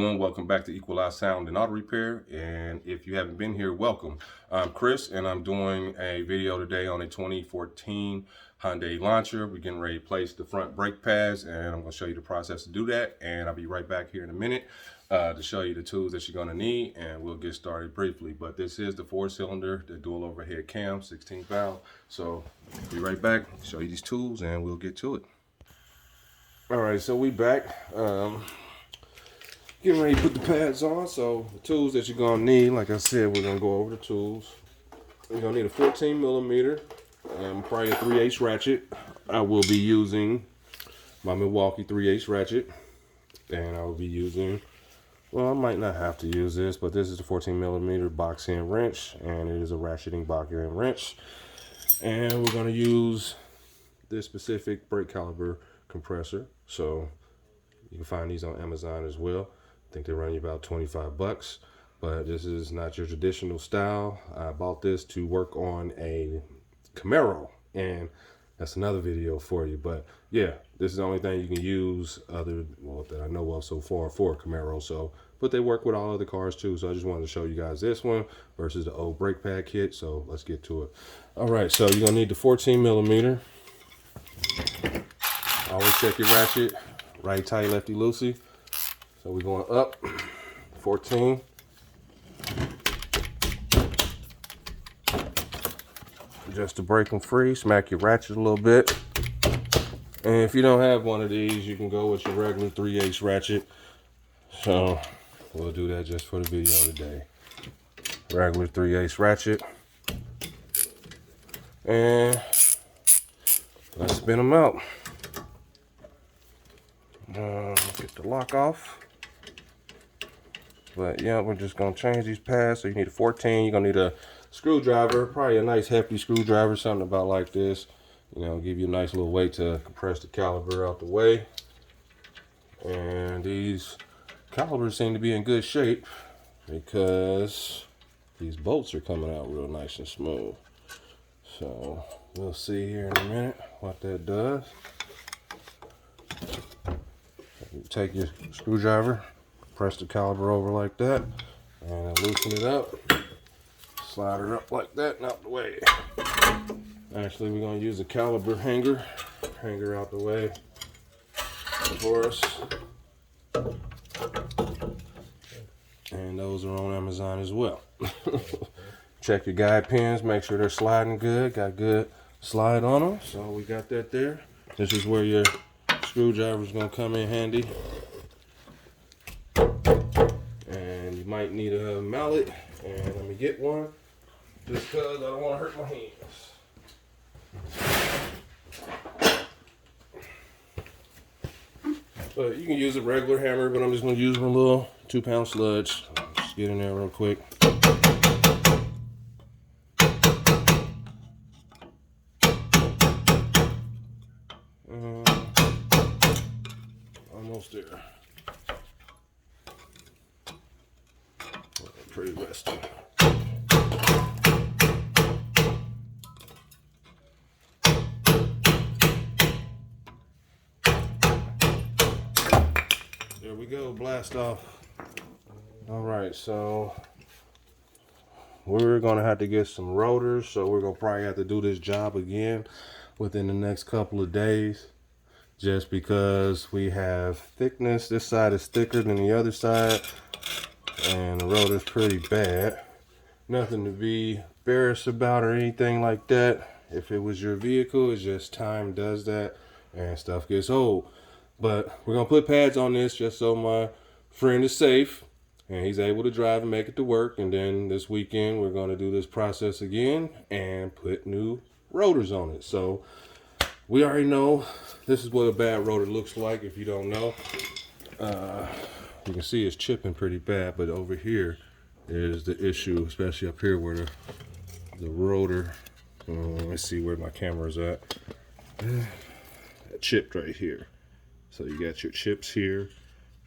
doing? Welcome back to Equalized Sound and Auto Repair. And if you haven't been here, welcome. I'm Chris, and I'm doing a video today on a 2014 Hyundai Elantra. We're getting ready to place the front brake pads, and I'm going to show you the process to do that. And I'll be right back here in a minute to show you the tools that you're going to need, and we'll get started briefly. But this is the 4-cylinder, the dual overhead cam, 16 valve. So be right back, show you these tools, and we'll get to it. All right, so we back. Getting ready to put the pads on. So the tools that you're gonna need, like I said, we're gonna go over the tools. You're gonna need a 14 millimeter, probably a 3/8 ratchet. I will be using my Milwaukee 3/8 ratchet, and I will be using, well, I might not have to use this, but this is the 14 millimeter box end wrench, and it is a ratcheting box end wrench. And we're gonna use this specific brake caliper compressor. So you can find these on Amazon as well. I think they run you about 25 bucks, but this is not your traditional style. I bought this to work on a Camaro, and that's another video for you. But yeah, this is the only thing you can use that I know of so far for a Camaro. So, but they work with all other cars too. So I just wanted to show you guys this one versus the old brake pad kit. So let's get to it. All right, so you're gonna need the 14 millimeter. Always check your ratchet, right tight, lefty loosey. So we're going up, 14. Just to break them free, smack your ratchet a little bit. And if you don't have one of these, you can go with your regular 3/8 ratchet. So we'll do that just for the video today. Regular 3/8 ratchet. And let's spin them out. Get the lock off. But yeah, we're just gonna change these pads. So you need a 14. You're gonna need a screwdriver, probably a nice hefty screwdriver, something about like this. You know, give you a nice little weight to compress the caliper out the way. And these calipers seem to be in good shape because these bolts are coming out real nice and smooth. So we'll see here in a minute what that does. You take your screwdriver, press the caliper over like that, and loosen it up. Slide it up like that and out the way. Actually, we're going to use a caliper hanger out the way for us. And those are on Amazon as well. Check your guide pins, make sure they're sliding good, got good slide on them. So we got that there. This is where your screwdriver is going to come in handy. And you might need a mallet, and let me get one just because I don't want to hurt my hands. But you can use a regular hammer, but I'm just going to use my little 2-pound sludge. Just get in there real quick. Almost there. Pretty resting. There we go, blast off. All right, so we're gonna have to get some rotors, so we're gonna probably have to do this job again within the next couple of days, just because we have thickness. This side is thicker than the other side, and the rotor's pretty bad. Nothing to be embarrassed about or anything like that. If it was your vehicle, it's just time does that and stuff gets old. But we're gonna put pads on this just so my friend is safe and he's able to drive and make it to work. And then this weekend we're gonna do this process again and put new rotors on it. So we already know this is what a bad rotor looks like. If you don't know, you can see it's chipping pretty bad, but over here is the issue, especially up here where the rotor, let's see where my camera's at, chipped right here. So you got your chips here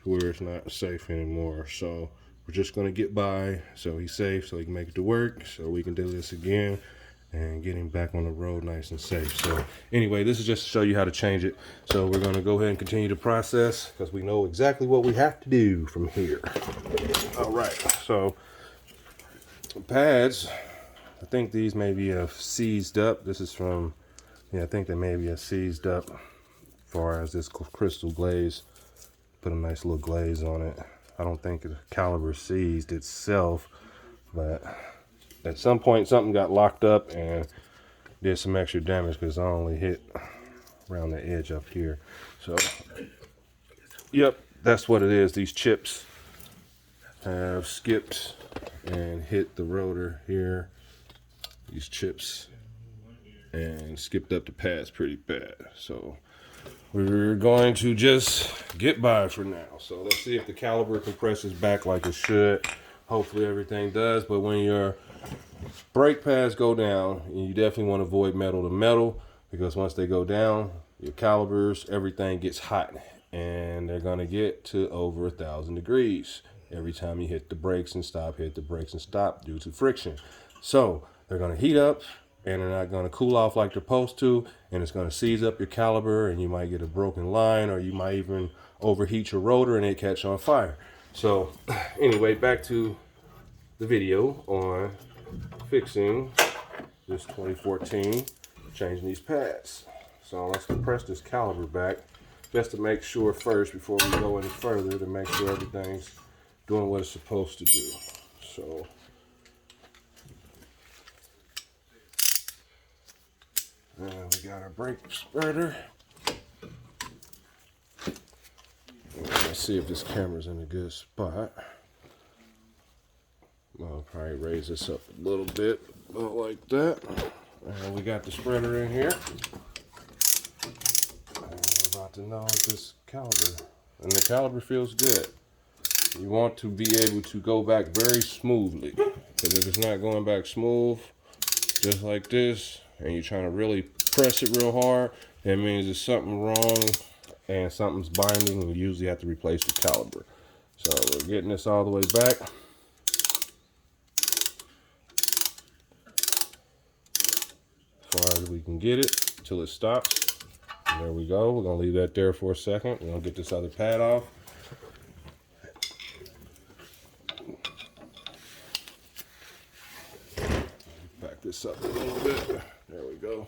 where it's not safe anymore. So we're just gonna get by so he's safe, so he can make it to work, so we can do this again and getting back on the road nice and safe. So anyway, this is just to show you how to change it. So we're going to go ahead and continue the process because we know exactly what we have to do from here. All right, so pads, I think these may be seized up. This is from, yeah, I think they may be seized up as far as this crystal glaze. Put a nice little glaze on it. I don't think the caliber seized itself, but at some point something got locked up and did some extra damage because I only hit around the edge up here. So, yep, that's what it is. These chips have skipped and hit the rotor here. These chips and skipped up the pads pretty bad. So we're going to just get by for now. So let's see if the caliber compresses back like it should. Hopefully everything does, but when your brake pads go down, you definitely want to avoid metal to metal, because once they go down, your calibers, everything gets hot, and they're going to get to over 1,000 degrees every time you hit the brakes and stop, hit the brakes and stop due to friction. So they're going to heat up, and they're not going to cool off like they're supposed to, and it's going to seize up your caliber, and you might get a broken line, or you might even overheat your rotor and it catch on fire. So anyway, back to the video on fixing this 2014, changing these pads. So let's compress this caliber back just to make sure first, before we go any further, to make sure everything's doing what it's supposed to do. So we got our brake spreader. Let's see if this camera's in a good spot. I'll probably raise this up a little bit, about like that. And we got the spreader in here. And we're about to nose this caliber. And the caliber feels good. You want to be able to go back very smoothly. Because if it's not going back smooth, just like this, and you're trying to really press it real hard, that means there's something wrong and something's binding, and we usually have to replace the caliber. So we're getting this all the way back. As far as we can get it till it stops. And there we go. We're going to leave that there for a second. We're going to get this other pad off. Back this up a little bit. There we go.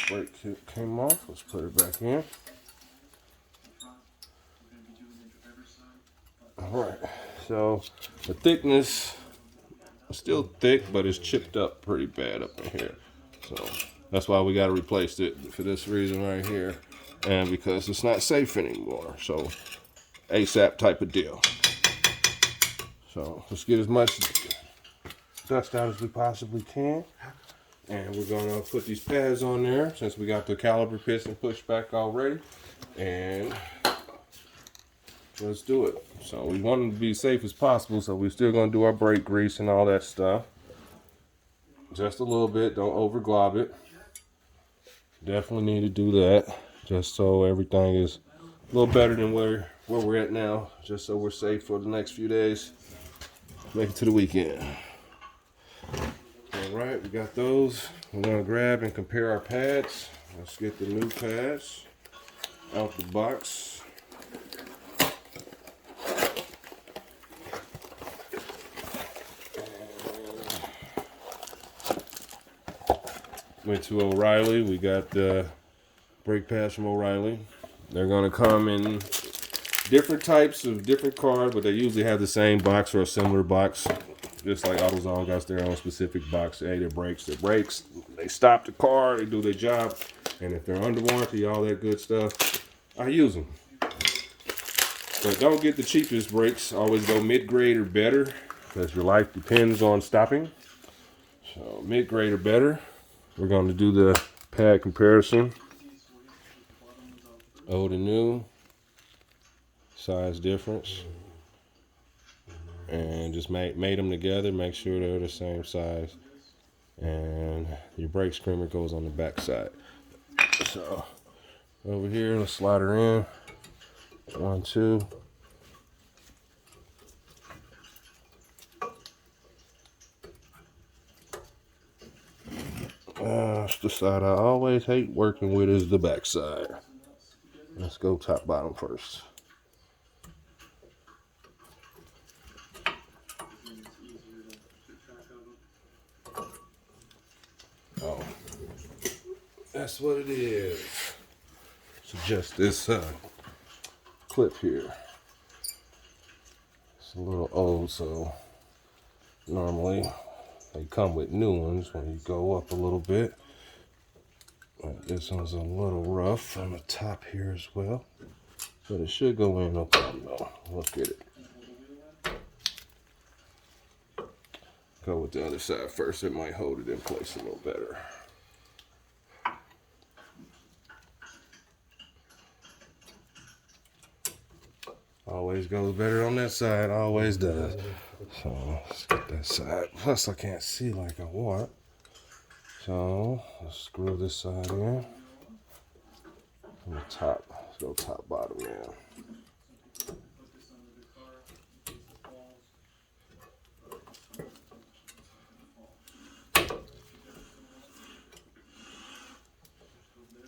Brake came off. Let's put it back in. Alright, so the thickness is still thick, but it's chipped up pretty bad up in here. So that's why we got to replace it for this reason right here, and because it's not safe anymore. So ASAP type of deal. So let's get as much dust out as we possibly can. And we're going to put these pads on there since we got the caliper piston pushed back already. And let's do it. So we want them to be safe as possible, so we're still going to do our brake grease and all that stuff. Just a little bit, don't over glob it. Definitely need to do that, just so everything is a little better than where we're at now, just so we're safe for the next few days. Make it to the weekend. All right, we got those. We're going to grab and compare our pads. Let's get the new pads out the box. Went to O'Reilly. We got the brake pads from O'Reilly. They're going to come in different types of different cars, but they usually have the same box or a similar box. Just like AutoZone got their own specific box. Hey, their brakes. They stop the car, they do their job. And if they're under warranty, all that good stuff, I use them. But don't get the cheapest brakes. Always go mid-grade or better, because your life depends on stopping. So mid-grade or better. We're going to do the pad comparison. Old and new. Size difference. And just made them together. Make sure they're the same size. And your brake screamer goes on the back side. So over here, let's slide her in. 1, 2. That's the side I always hate working with is the back side. Let's go top bottom first. Oh, that's what it is. So just this clip here. It's a little old, so normally they come with new ones when you go up a little bit. But this one's a little rough on the top here as well. But it should go in no problem though. Look at it. Go with the other side first. It might hold it in place a little better. Always goes better on that side. Always does. So let's get that side. Plus I can't see like I want. So let's screw this side in. From the top. Let's go top bottom now.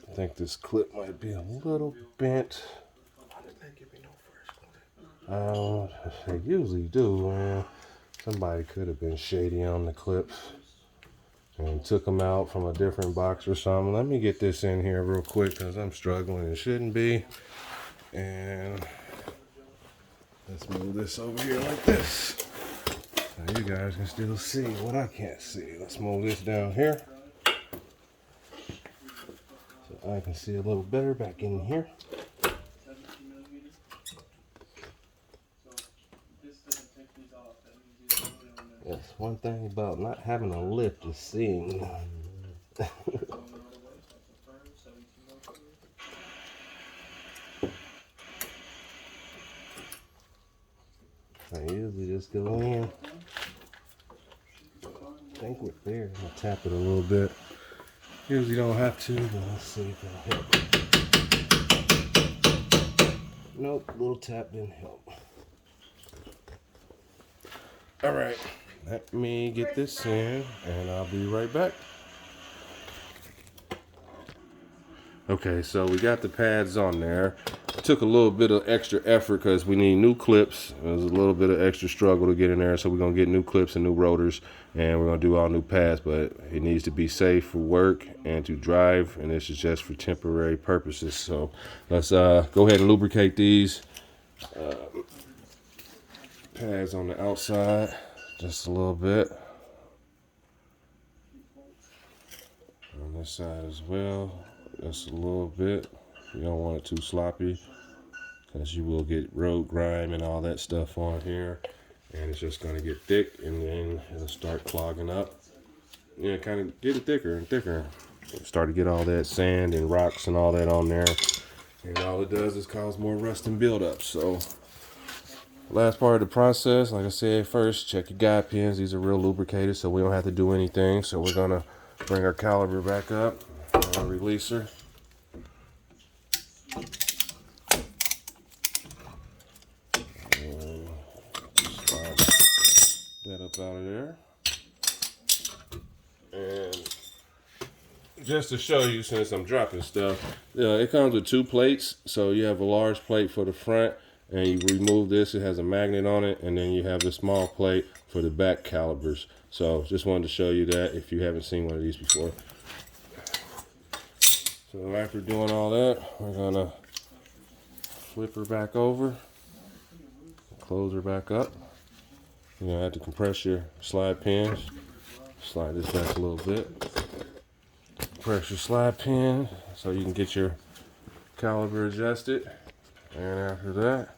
I think this clip might be a little bent. They usually do, man. Somebody could have been shady on the clips and took them out from a different box or something. Let me get this in here real quick because I'm struggling. It shouldn't be. And let's move this over here like this. So you guys can still see what I can't see. Let's move this down here so I can see a little better back in here. That's one thing about not having a lip is seeing. I usually just go in. I think we're there. I'll tap it a little bit. Usually don't have to, but let's see if it'll help. Nope, little tap didn't help. All right. Let me get this in and I'll be right back. Okay, so we got the pads on there. It took a little bit of extra effort because we need new clips. It was a little bit of extra struggle to get in there, so we're going to get new clips and new rotors, and we're going to do all new pads, but it needs to be safe for work and to drive, and this is just for temporary purposes. So let's go ahead and lubricate these pads on the outside. Just a little bit. On this side as well. Just a little bit. You don't want it too sloppy because you will get road grime and all that stuff on here. And it's just going to get thick and then it'll start clogging up. Yeah, kind of getting thicker and thicker. Start to get all that sand and rocks and all that on there. And all it does is cause more rust and buildup. So last part of the process, like I said, first check your guide pins. These are real lubricated, so we don't have to do anything. So we're gonna bring our caliper back up, releaser. And slide that up out of there. And just to show you, since I'm dropping stuff, it comes with 2 plates. So you have a large plate for the front, and you remove this, it has a magnet on it, and then you have the small plate for the back calipers. So just wanted to show you that if you haven't seen one of these before. So after doing all that, we're gonna flip her back over, close her back up. You're gonna have to compress your slide pins. Slide this back a little bit. Press your slide pin so you can get your caliper adjusted. And after that,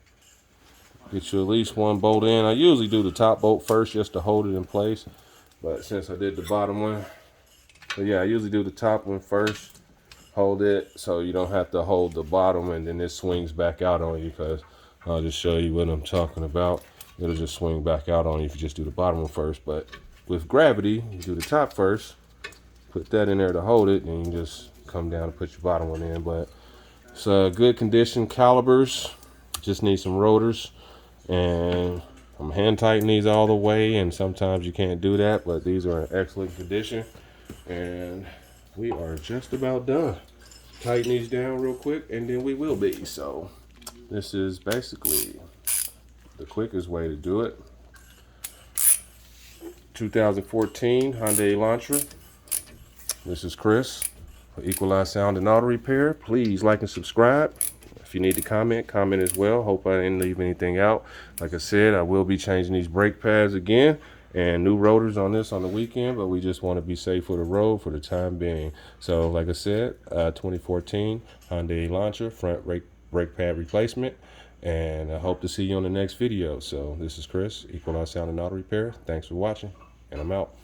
get you at least 1 bolt in. I usually do the top bolt first just to hold it in place. But since I did the bottom one, so yeah, I usually do the top one first, hold it so you don't have to hold the bottom and then it swings back out on you, because I'll just show you what I'm talking about. It'll just swing back out on you if you just do the bottom one first. But with gravity, you do the top first, put that in there to hold it, and you just come down and put your bottom one in. But it's good condition calipers. Just need some rotors, and I'm hand tighten these all the way, and sometimes you can't do that, but these are in excellent condition, and we are just about done. Tighten these down real quick, and then we will be. So this is basically the quickest way to do it. 2014 Hyundai Elantra. This is Chris for Equalize Sound and Auto Repair. Please like and subscribe. If you need to comment as well. Hope I didn't leave anything out. Like I said, I will be changing these brake pads again and new rotors on this on the weekend, but we just want to be safe for the road for the time being. So like I said, 2014 Hyundai Elantra front brake pad replacement, and I hope to see you on the next video. So this is Chris, Equalize Sound and Auto Repair. Thanks for watching, and I'm out.